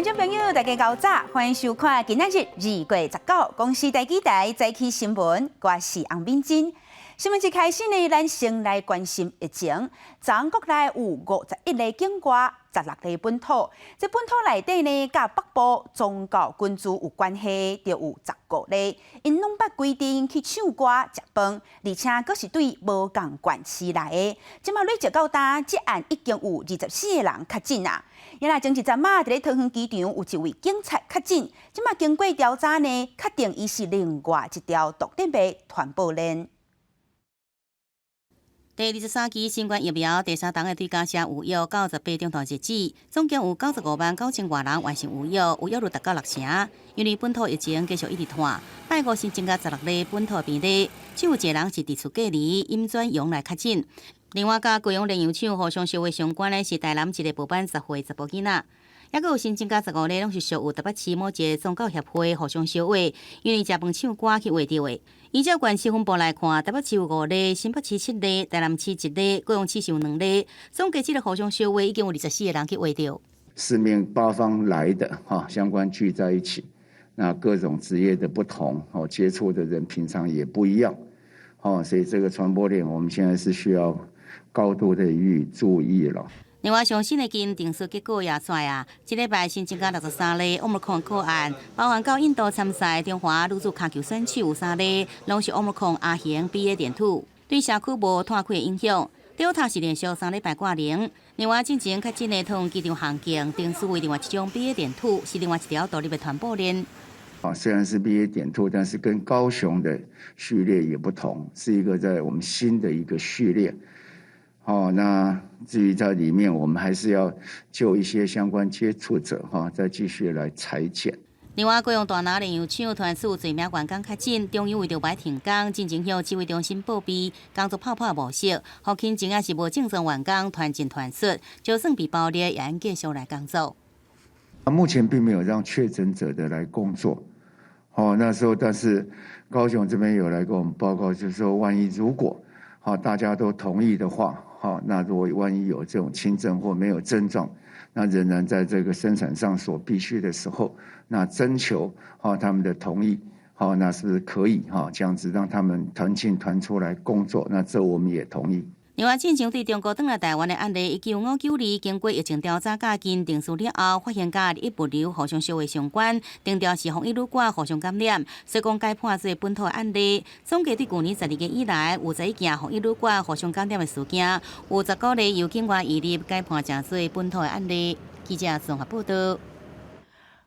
观众朋友，大家早早，欢迎收看今仔日2月19公司台记台早起新闻，我是洪敏珍。新闻一开始呢，咱先来关心疫情。全国内有51例境外，16例本土。这本土内底呢，甲北部宗教群组有关系，就有15例。因拢捌规定去唱歌、食饭，而且阁是对无共县市来的。即马累积到今，这案已经有24个人确诊啊。原来前一阵仔，伫咧桃园机场有一位警察确诊，即马经过调查呢，确定伊是另外一条毒品的传播链。第23期新冠疫苗第3档的对家者有约98种段截止，总共有95万9000多人完成有约率达到60%。因为本土疫情继续一直拖，拜五新增加16例本土病例，只有一个人是伫厝隔离，因转阳来确诊。另外，甲贵阳炼油厂互相烧话相关的是台南一个报班10岁查甫囡仔。还佫有新增加15例，拢是属有台北市某一个宗教协会互相烧话，因为食饭唱歌去话着的。依照县市分布来看，台北市有5例，新北市7例，台南市1例，高雄市有2例，总计这个互相烧话已经有24个人去话着。四面八方来的相关聚在一起，那各种职业的不同接触的人平常也不一样所以这个传播链我们现在是需要高度的予以注意了。另外，上新的基因定序结果也出啊，这礼拜新增加63例Omicron个案，包含到印度参赛中华女子骹球选手有3例，拢是Omicron亚型 BA.2， 对社区无拖开的影响。Delta 是连续3礼拜挂零。另外，进前确诊的桃园机场航径定序为另外一种 BA.2， 是另外一条独立的传播链。虽然是 BA.2， 但是跟高雄的序列也不同，是一个在我们新的一个序列。那至于在里面，我们还是要就一些相关接触者再继续来裁剪。另外，高雄大拿炼油厂团数罪名员工确诊，中央为着摆停工，进前向指挥中心报备，工作泡泡无息，后勤前也是无正常员工团进团出，就算被爆裂，也继续来工作。目前并没有让确诊者的来工作。那时候，但是高雄这边有来跟我们报告，就是说，万一如果大家都同意的话，那如果万一有这种轻症或没有症状，那仍然在这个生产上所必须的时候，那征求他们的同意，那是不是可以这样子让他们团进团出来工作？那这我们也同意。另外，进前对中国转来台湾的案例，1959年经过疫情调查加紧定序了后，发现甲日物流互相烧话相关，定调是防疫旅馆互相感染，所以讲解判做本土的案例。总计对去年12月以来，有11件防疫旅馆互相感染的事件，有19例由境外移入解判成做本土的案例。记者综合报道。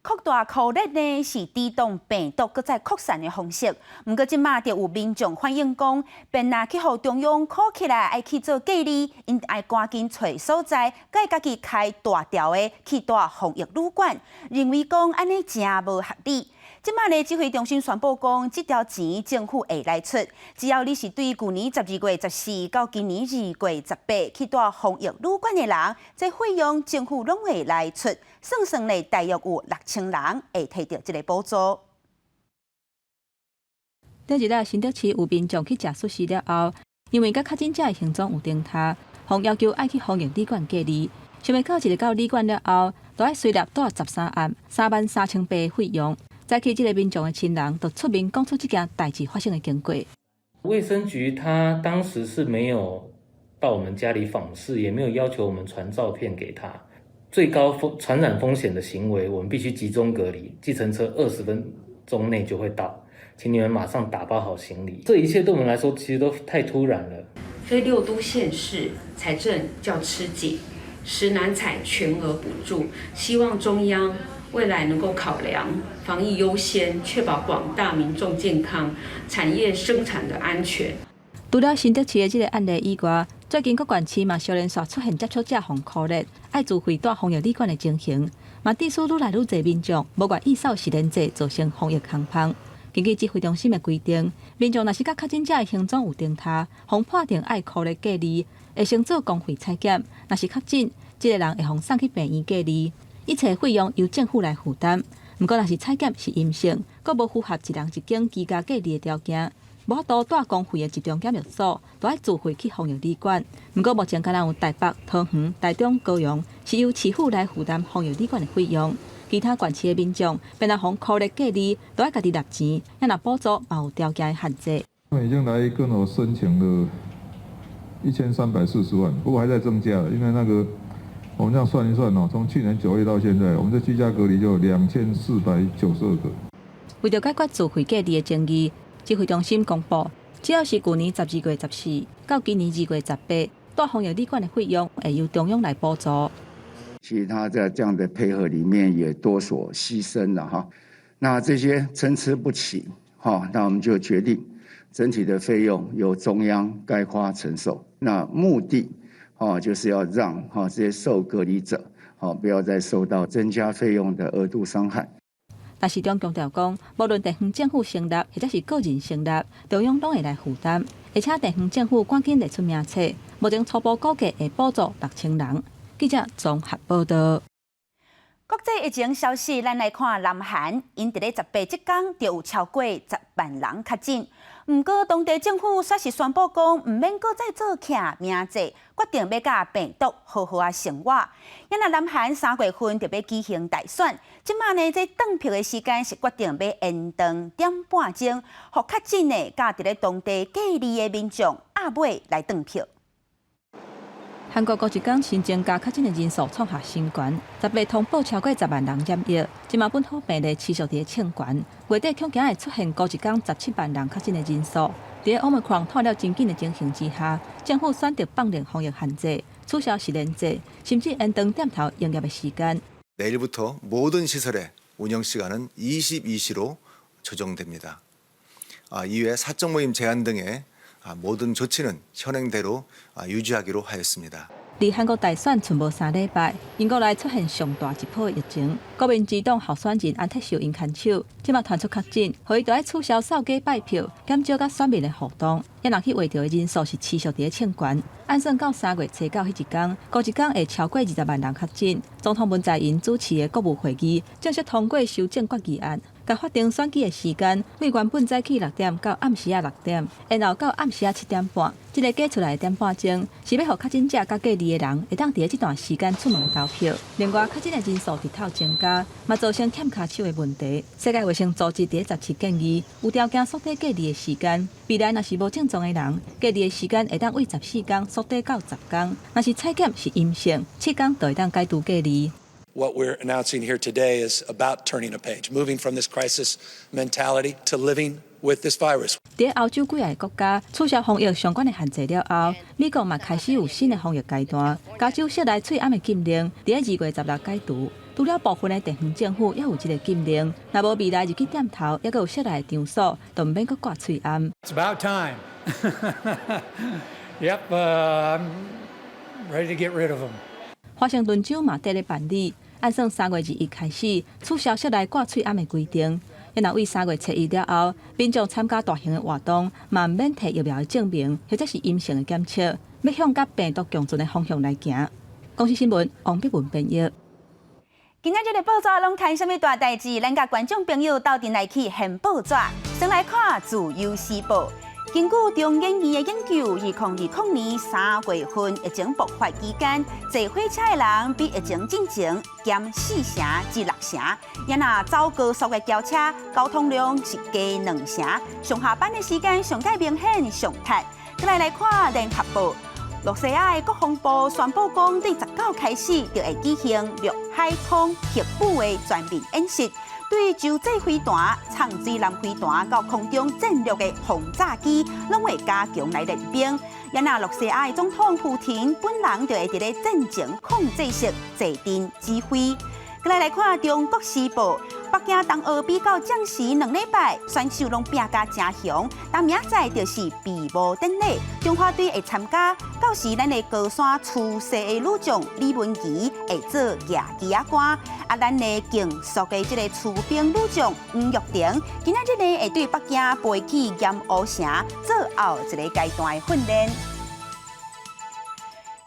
扩大扩列呢是抵挡病毒搁再扩散的方式，不过即马就有民众反映讲，便若去互中央考起来爱去做隔离，因爱赶紧找所在，该家己开大条的去住防疫旅馆，认为讲安尼真无合理。即马呢，指挥中心宣布讲，这条钱政府会来出，只要你是对去年12月14到今年2月18去住防疫旅馆的人，这费用政府拢会来出，算算呢，大约有6000人会摕到这个补助。第日新竹市有民众去食寿司了后，因为甲确诊者的行踪有重他，互要求爱去防疫旅馆隔离，想要到一个到旅馆了后，都要随列住13晚，33800的费用。早起，这个民众的亲人就出面讲出这件代志发生的经过。卫生局他当时是没有到我们家里访视，也没有要求我们传照片给他。最高传染风险的行为，我们必须集中隔离，计程车20分钟内就会到，请你们马上打包好行李。这一切对我们来说其实都太突然了。非6都县市财政较吃紧，实难采全额补助，希望中央未来能够考量防疫优先，确保广大民众健康、产业生产的安全。除了新竹市的这个案例以外，最近各县市嘛小连续出现接触者防扩列，爱自费住防疫旅馆的情形，嘛致使愈来愈侪民众无愿意扫实联制，造成防疫空窗。根据指挥中心的规定，民众若是甲确诊者的行踪有重他，互判定爱扩列隔离，会先做公费采检，若是确诊，这个人会互送去病院隔离。一切费用由政府来负担。不过，若是采检是阴性，阁无符合一人一间居家隔离的条件，无法度住公费的集中检疫所，都要自费去防疫旅馆。不过，目前敢若有台北、桃园、台中、高雄是由市府来负担防疫旅馆的费用。其他县市的民众便来互酷烈隔离，都要家己纳钱，若补助嘛有条件的限制。他们已经来跟我申请了1340万，不过还在增加了，因为那个我们这样算一算哦，从去年9月到现在，我们的居家隔离就有2492个。为了解决自费隔离的争议，指挥中心公布，只要是去年12月14到今年2月18，住防疫旅馆的费用会由中央来补助。其实他在这样的配合里面也多所牺牲了哈。那这些参差不齐哈，那我们就决定整体的费用由中央概括承受。那目的就是要让这些受隔离者不要再受到增加费用的额度伤害。但市长强调讲，无论地方政府成立或者是个人成立，中央拢会来负担，而且地方政府赶紧列出名册，目前初步估计会补助6000人。记者综合报道。国际疫情消息，咱来看南韩，因伫咧18即天就有超过10万人确诊。不过，当地政府却是宣布讲，唔免搁再做徛名册，决定要甲病毒好好啊生活。因那南韩3月份就要举行大选，即马呢，这登票的时间是决定要延长1.5钟，互确诊的甲伫咧当地隔离的民众阿尾来登票。韩国过一天新增加确诊的人数创下新高，18通报超过10万人染疫，今嘛本土病例持续伫冲悬。月底恐惊会出现过一天17万人确诊的人数。伫 Omicron 拓了真紧的情形之下，政府选择放宽防疫限制，取消实联制，甚至延长店头营业的时间。 내일부터 모든 시설의 운영 시간은 22시로 조정됩니다. 이외 사적 모임 제한 등의 모든 조치는 현행대로 유지하기로 하였습니다. 离韩国大选剩无3礼拜，英国内出现上大一波疫情，国民之党候选人安泰秀因牵手，即马传出确诊，所以就要取消扫街拜票，减少甲选民的互动。也人去画到的人数是持续伫冲悬，按算到3月初9迄一天，过一天会超过20万人确诊。总统文在寅主持的国务会议正式通过修正决议案。 甲法定选举的时间，为原本早起6点到暗时6点，然后到暗时7点半，这个加出来的1.5钟，是要互确诊者甲隔离的人会当伫这段时间出门投票。另外，确诊的人数日头增加，嘛造成欠骹手的问题。世界卫生组织伫17建议，有条件缩短隔离的时间。未来若是无症状的人，隔离的时间会当为14天缩短到10天。若是采检是阴性，7天就会当解除隔离。 What we're announcing here today is about turning a page, moving from this crisis mentality to living with this virus. 在欧洲几个国家取消防疫相关的限制了后，美国嘛开始有新的防疫阶段。加州室内喙暗的禁令，伫2月16解除。除了部分的地方政府也有这个禁令，若无未来入去店头，也有室内的场所，就唔免搁挂喙暗。It's about time. Yep, I'm ready to get rid of them. 华盛顿州嘛伫咧办理。 按算3月2日开始取消室内挂喙暗的规定，然后为3月7日了后，民众参加大型的活动，嘛免摕疫苗的证明或者是阴性的检测，要向甲病毒共存的方向来行。公司新闻王碧文编译。今仔日的报纸拢谈什么大代志？咱甲观众朋友斗阵来去现报纸，先来看《自由时报》。 根据中研院的研究，2020年3月份疫情爆发期间，坐火车的人比疫情进前减4成至6成。也若走高速的轿车，交通量是加2成。上下班的时间上界明显上窄。再来看《联合报》，洛西亚的国防部宣布讲，对19开始就会举行陆海空核武的全面演习。 对洲际飞弹、长水南飞弹到空中战略的轰炸机，拢会加强来练兵。也那洛西亚的总统普廷本人就会伫咧战前控制室坐镇指挥。再来看《中国时报》，北京冬奥比较暂时2礼拜，选手拢拼甲真凶。但明仔就是闭幕典礼，中华队会参加。到时咱的高山出色的女将李文怡会做亚旗仔官。 咱的竞速的这个骑兵女将吴玉婷，今仔日呢会对北京飞去盐湖城做后一个阶段的训练。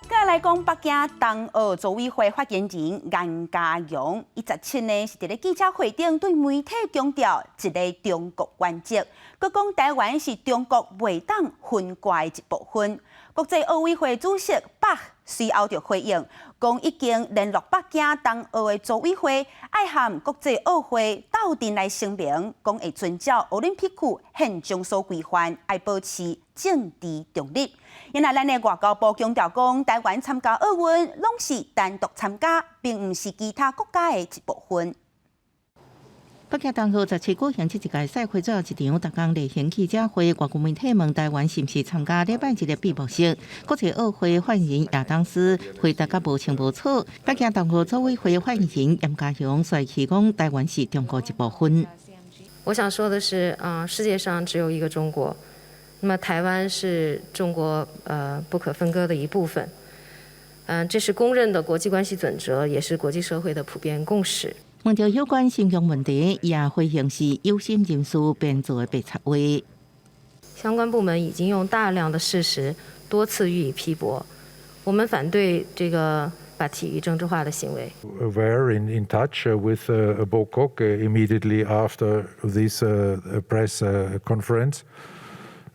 再来讲北京冬奥组委会发言人颜家荣，伊17呢是伫咧记者会顶对媒体强调一个中国原则，佮讲台湾是中国袂当分割的一部分。国际奥委会主席巴随后就回应，讲已经联络北京冬奥的组委会，爱和国际奥会斗阵来声明，讲会遵照奥林匹克宪章所规范，爱保持政治中立。因来咱的外交部强调讲，台湾参加奥运拢是单独参加，并唔是其他国家的一部分。北京冬奥17举行这一届赛会最后一场特工例行记者会，外国媒体问台湾是不是参加礼拜一的闭幕式。国际奥会发言人亚当斯回答甲无清无楚。北京冬奥组委会发言人严家雄帅气讲，台湾是中国一部分。我想说的是，世界上只有一个中国，那么台湾是中国不可分割的一部分。这是公认的国际关系准则，也是国际社会的普遍共识。问到有关信用问题，也回应是有心人士编造的白贼话。相关部门已经用大量的事实多次予以批驳，我们反对这个把体育政治化的行为。We're in touch with Bokok immediately after this press conference,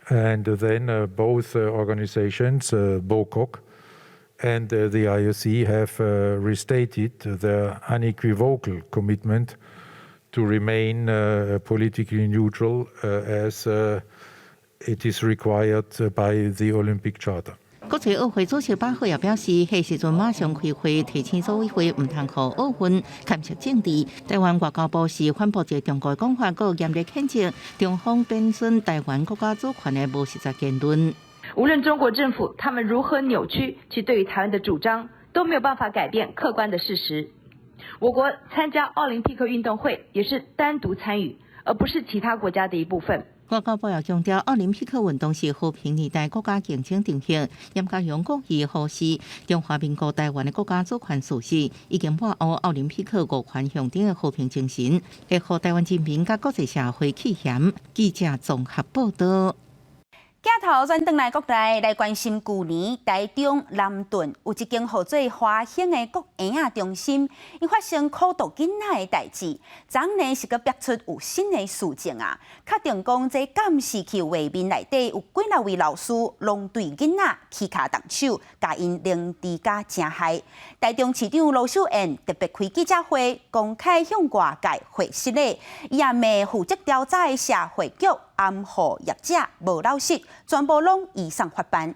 and then both organizations, Bokok and the IOC, have restated their unequivocal commitment to remain politically neutral as it is required by the Olympic Charter. 国际奥会主席巴赫也表示，迄时阵马上开会提醒组委会唔通互奥运干涉政治。台湾外交部是反驳一中国讲法，佮严厉谴责中方贬损台湾国家主权的无实在言论。无论中国政府他们如何扭曲其对于台湾的主张，都没有办法改变客观的事实。我国参加奥林匹克运动会也是单独参与，而不是其他国家的一部分。外交部也强调，奥林匹克运动是和平年代国家竞争定型。严家雄国议核实中华民国台湾的国家主权事实，已经把握奥林匹克五权象征的和平精神，会和台湾人民甲国际社会起嫌。记者综合报道。镜头转转来国内来关心，去年台中南屯有一间号做华兴的国婴仔中心，因发生苦毒囡仔的代志，昨呢是个逼出有新的事情啊，确定讲这监视器画面内底有几6位老师拢对囡仔起骹动手，甲因凌迟甲惊害。台中市长卢秀燕特别开记者会，公开向外界回实咧，伊也骂负责调查的社会局暗号业者无老实，全部拢移送法办。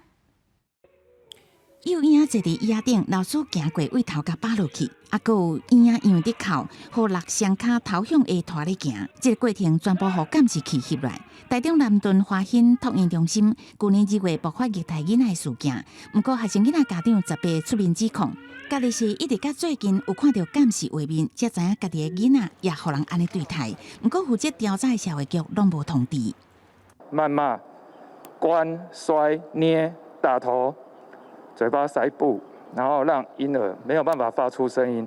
有婴仔坐伫椅仔顶，老师行过位头甲扒落去，还佫有婴仔因为伫哭，互落双骹头向下拖咧行，这个过程全部互监视器翕来。台中南屯华兴托婴中心去年2月爆发虐待囡仔的事件，不过学生囡仔家长10八出面指控，家己是一直到最近有看到监视画面，才知影家己的囡仔也互人安尼对待。不过负责调查的社会局拢无通知。谩骂、关、摔、捏、打头、嘴巴塞布，然后让婴儿没有办法发出声音。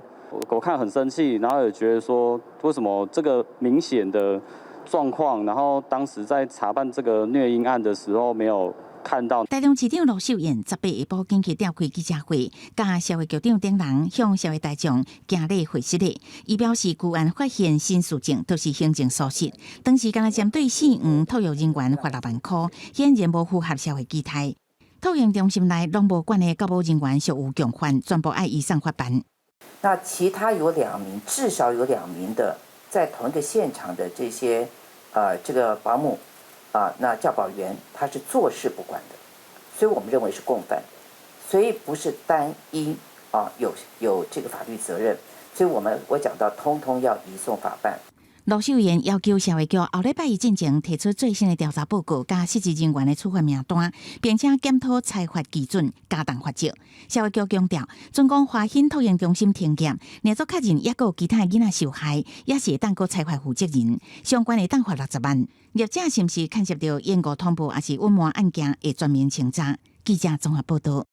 我看很生气，然后也觉得说，为什么这个明显的状况，然后当时在查办这个虐婴案的时候没有看到。台中市长卢秀燕18下晡紧去召开记者会，甲社会局长等人向社会大众行礼回实咧。伊表示，旧案发现新事情都是行政疏失，当时敢若针对4名托育人员罚6万块，显然无符合社会期待。托育中心内拢无管的教务人员属有共犯，全部爱移送法办。那其他有2名，至少有2名的在同一个现场的这些这个保姆那教保员他是坐视不管的，所以我们认为是共犯，所以不是单一有这个法律责任，所以我讲到通通要移送法办。卢秀燕要求社会局后礼拜一进前提出最新的调查报告，加失职人员的处罚名单，并且检讨裁罚基准，加重罚则。社会局强调，准讲华兴托婴中心停业，连续确认也有其他囡仔受害，也是会当个裁罚负责人，相关的当罚60万。业者是不是牵涉到延误通报，还是隐瞒案件，会全面清查？记者综合报道。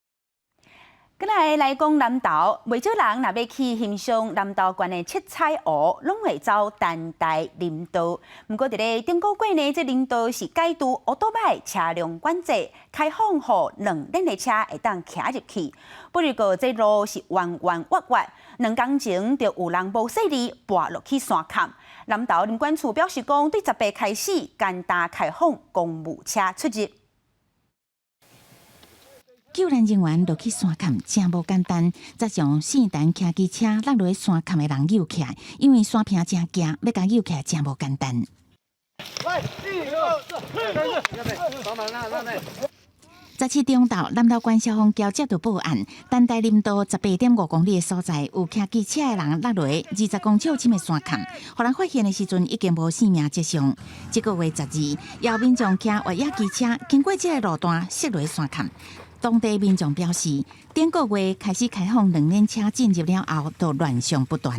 再来讲南投，未少人若要去欣赏南投县的七彩湖，拢会走单台林道。不过，伫咧顶个月呢，这林道是改渡奥多摆车辆管制，开放互2轮的车会当骑入去。不过，这路是弯弯弯弯，2天前就有人无细力滑落去山坎。南投林管处表示讲，对18开始简单开放公务车出入。救援人员落去山坎真无简单，才将姓陈骑机车落落山坎的人救起来，因为山坪真惊，要甲救起来真无简单。17中昼，南投县消防局接到报案，丹台林道18.5公里的所在有骑机车的人落落20公尺深的山坎，互人发现的时阵已经无生命迹象。这个月12，有民众骑越野机车经过这个路段摔落山坎。当地民众表示，顶个月开始开放2轮车进入了后，都乱象不断。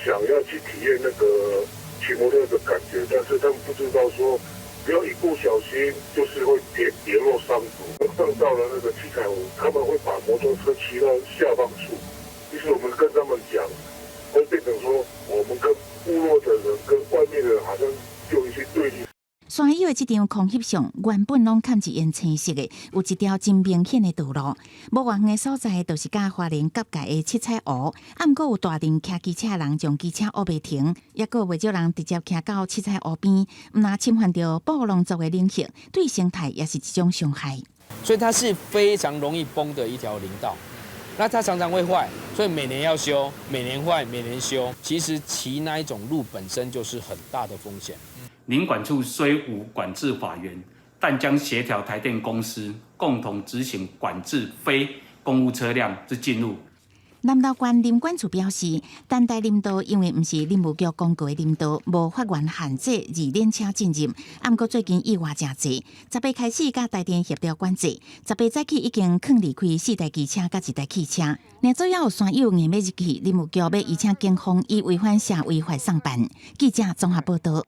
想要去体验那个骑摩托的感觉，但是他们不知道说。只要一不小心，就是会跌落山谷，撞到了那个七彩湖，他们会把摩托车骑到下方处。于是我们跟他们讲，会变成说，我们跟部落的人跟外面的人好像就一些对立。山友的这张空翕相原本拢看一沿青色的，有一条真明显的道路。无远的所在，就是甲花莲隔界的七彩湖。暗过有大量骑机车人将机车乌袂停，也个袂少人直接骑到七彩湖边，毋但侵犯到保农族的领域，对生态也是一种伤害。所以它是非常容易崩的一条林道。那它常常会坏，所以每年要修，每年坏，每年修。其实骑那一种路本身就是很大的风险。林管处虽无管制法源，但将协调台电公司共同执行管制非公务车辆之进入。南投县林管处表示，丹台林道因为毋是林务局公告的林道，无法源限制2轮车进入。不过最近意外真侪，18开始甲台电协调管制，18早起已经放离开4台机车甲1台汽车。另左有山友硬要入去，林务局要邀请警方以违反社会法上办。记者综合报道。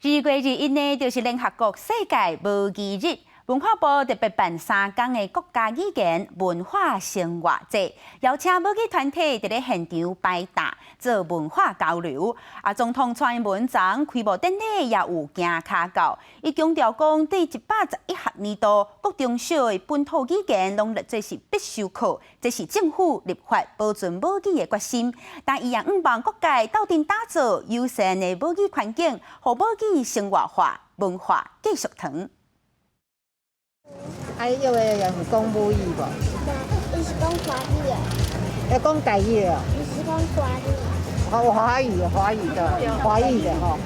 2月1日就是联合国世界无语日。文化部特别办3天的国家语言文化生活节，邀请母语团体伫咧现场摆搭做文化交流。总统蔡英文昨开幕典礼也有行卡到，伊强调讲，第111学年度各中小的本土语言拢列做是必修课，这是政府立法保存母语的决心。但伊也希望各界斗阵打造友善的母语环境，让母语生活化、文化继续长。有诶有讲母语无？伊是讲华语的。要讲台语哦。伊是讲华语。哦，华语的吼。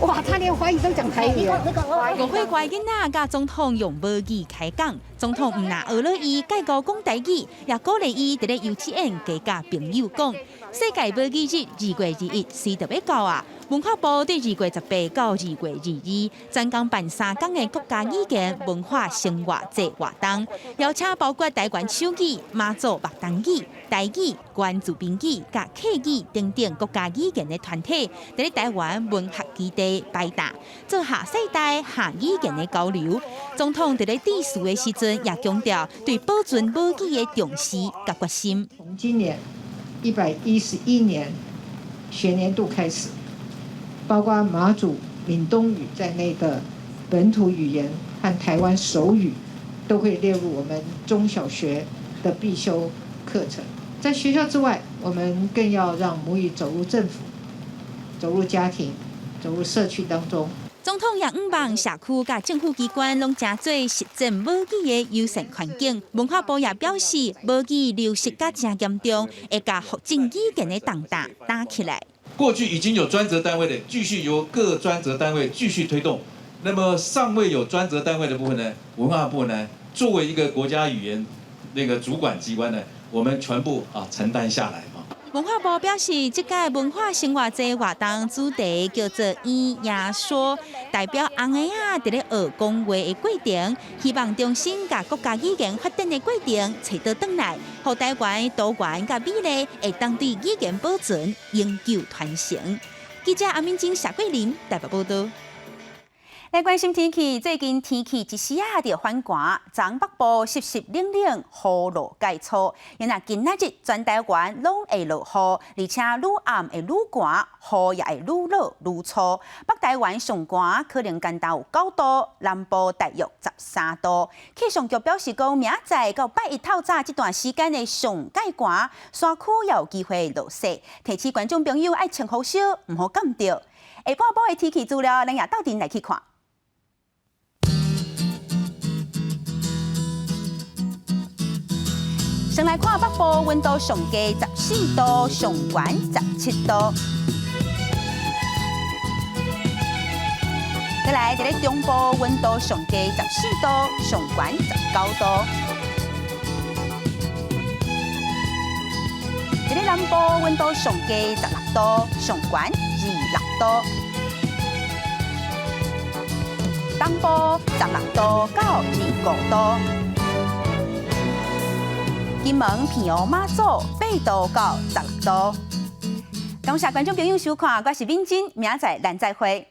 哇，他连华语都讲台语哦。国会乖囡仔甲总统用母语开讲，总统毋但学了伊介绍讲台语，也鼓励伊伫咧幼稚园加甲朋友讲。世界母语日2月21是特别到啊！文化部伫2月18到2月22，专工办3天的国家语言文化生活节活动，邀请包括台湾手语、马祖麦当语、台语、关祖宾语、甲客语等等国家语言的团体，伫咧台湾文学基地摆搭，做下世代下语言的交流。总统伫咧致辞的时阵，也强调对保存母语的重视甲决心。从今年111年学年度开始，包括马祖闽东语在内的本土语言和台湾手语都会列入我们中小学的必修课程。在学校之外，我们更要让母语走入政府、走入家庭、走入社区当中。总统也希望社区甲政府机关拢加做实践母语的友善环境。文化部也表示，母语流失甲真严重，会甲福建语言的重担打起来。过去已经有专责单位的，继续由各专责单位继续推动。那么尚未有专责单位的部分呢，文化部呢作为一个国家语言那个主管机关呢，我们全部承担下来。文化部表示，这届文化生活节活动主题叫做“咿呀说”，代表红孩仔伫咧学讲话的过程，希望重新甲国家语言发展的过程找到转来，让台湾多元甲美丽会当对语言保存永久传承。记者阿敏晶、夏桂林台北报道。来关心天气，最近天气一时就反寒，昨北部湿湿冷冷，雨落介粗。因为今仔日全台湾拢会落雨，而且愈暗会愈寒，雨也会愈落愈粗。北台湾上寒，可能干到有9度，南部大约13度。气象局表示讲，明仔到拜一透早这段时间的上介寒，山区也有机会落雪，提醒观众朋友爱穿好少，唔好感到。下半部的天气资料，咱也斗阵来去看。先来看北部温度上低14度，上悬17度。再来，在咧中部温度上低14度，上悬19度。在咧南部温度上低16度，上悬26度。东部16度到25度。金门、平湖、马祖8度到16度。感谢观众朋友收看，我是敏珍，明仔载咱再会。